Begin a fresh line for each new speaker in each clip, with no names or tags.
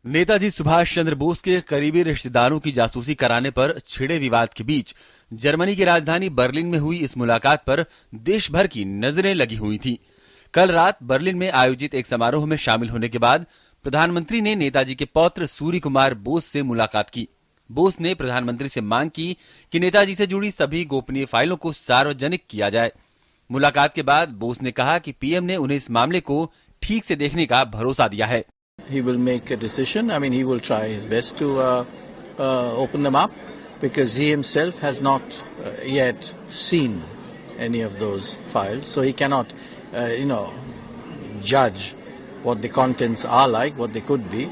नेताजी सुभाष चंद्र बोस के करीबी रिश्तेदारों की जासूसी कराने पर छिड़े विवाद के बीच जर्मनी की राजधानी बर्लिन में हुई इस मुलाकात पर देश भर की नजरें लगी हुई थी। कल रात बर्लिन में आयोजित एक समारोह में शामिल होने के बाद प्रधानमंत्री ने नेताजी के पौत्र सूर्य कुमार बोस से मुलाकात की। बोस ने प्रधानमंत्री से मांग की कि नेताजी से जुड़ी सभी गोपनीय फाइलों को सार्वजनिक किया जाए। मुलाकात के बाद बोस ने कहा कि पीएम ने उन्हें इस मामले को ठीक से देखने का भरोसा दिया है।
He will make a decision. I mean, he will try his best to open them up because he himself has not yet seen any of those files. So he cannot, judge what the contents are like, what they could be.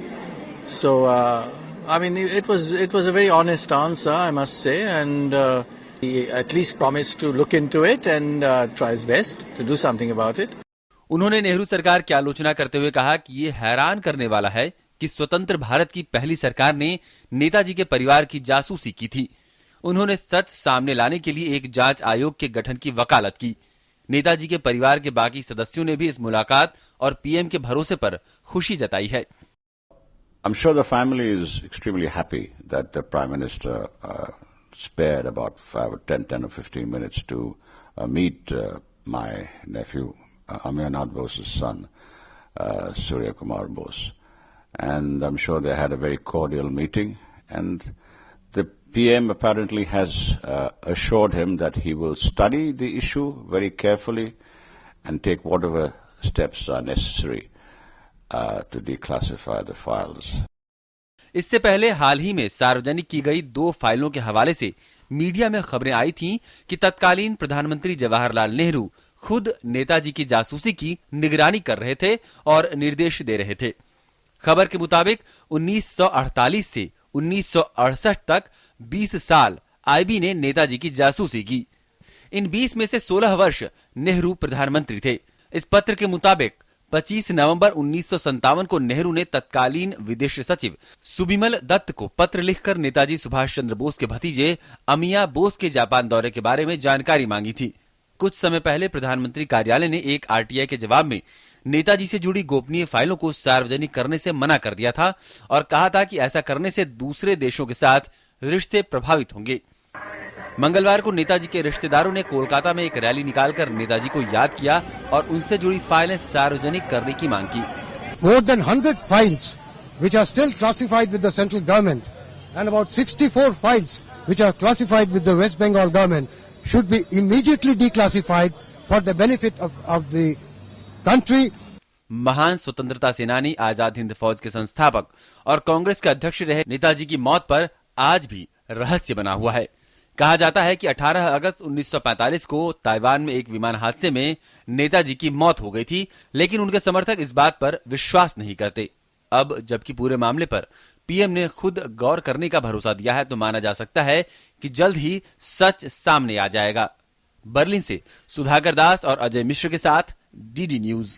So, I mean, it was a very honest answer, I must say, and he at least promised to look into it and try his best to do something about it.
उन्होंने नेहरू सरकार की आलोचना करते हुए कहा कि ये हैरान करने वाला है कि स्वतंत्र भारत की पहली सरकार ने नेताजी के परिवार की जासूसी की थी। उन्होंने सच सामने लाने के लिए एक जांच आयोग के गठन की वकालत की। नेताजी के परिवार के बाकी सदस्यों ने भी इस मुलाकात और पीएम के भरोसे पर खुशी जताई है।
I'm sure the family is extremely happy that the Prime Minister spared about 10 or 15 minutes to meet my nephew, Amirnath Bose's son, Surya Kumar Bose. And I'm sure they had a very cordial meeting. And the PM apparently has assured him that he will study the issue very carefully and take whatever steps are necessary to declassify the files.
इससे पहले हाल ही में सार्वजनिक की गई 2 फाइलों के हवाले से मीडिया में खबरें आई थीं कि तत्कालीन प्रधानमंत्री जवाहरलाल नेहरू खुद नेताजी की जासूसी की निगरानी कर रहे थे और निर्देश दे रहे थे। खबर के मुताबिक 1948 से 1968 तक 20 साल आईबी ने नेताजी की जासूसी की। इन 20 में से 16 वर्ष नेहरू प्रधानमंत्री थे। इस पत्र के मुताबिक 25 नवंबर 1957 को नेहरू ने तत्कालीन विदेश सचिव सुबिमल दत्त को पत्र लिखकर नेताजी सुभाष चंद्र बोस के भतीजे अमिया बोस के जापान दौरे के बारे में जानकारी मांगी थी। कुछ समय पहले प्रधानमंत्री कार्यालय ने एक आरटीआई के जवाब में नेताजी से जुड़ी गोपनीय फाइलों को सार्वजनिक करने से मना कर दिया था और कहा था कि ऐसा करने से दूसरे देशों के साथ रिश्ते प्रभावित होंगे। मंगलवार को नेताजी के रिश्तेदारों ने कोलकाता में एक रैली निकालकर नेताजी को याद किया और उनसे जुड़ी फाइलें सार्वजनिक करने की मांग की।
More than 100 files which are still classified with the central government and about 64 files which are classified with the West Bengal government should be immediately declassified for the benefit of the country.
महान स्वतंत्रता सेनानी, आजाद हिंद फौज के संस्थापक और कांग्रेस के अध्यक्ष रहे नेताजी की मौत पर आज भी रहस्य बना हुआ है। कहा जाता है कि 18 अगस्त 1945 को ताइवान में एक विमान हादसे में नेताजी की मौत हो गई थी, लेकिन उनके समर्थक इस बात पर विश्वास नहीं करते। अब जबकि पूरे मामले पर पीएम ने खुद गौर करने का भरोसा दिया है, तो माना जा सकता है कि जल्द ही सच सामने आ जाएगा। बर्लिन से सुधाकर दास और अजय मिश्र के साथ डीडी न्यूज।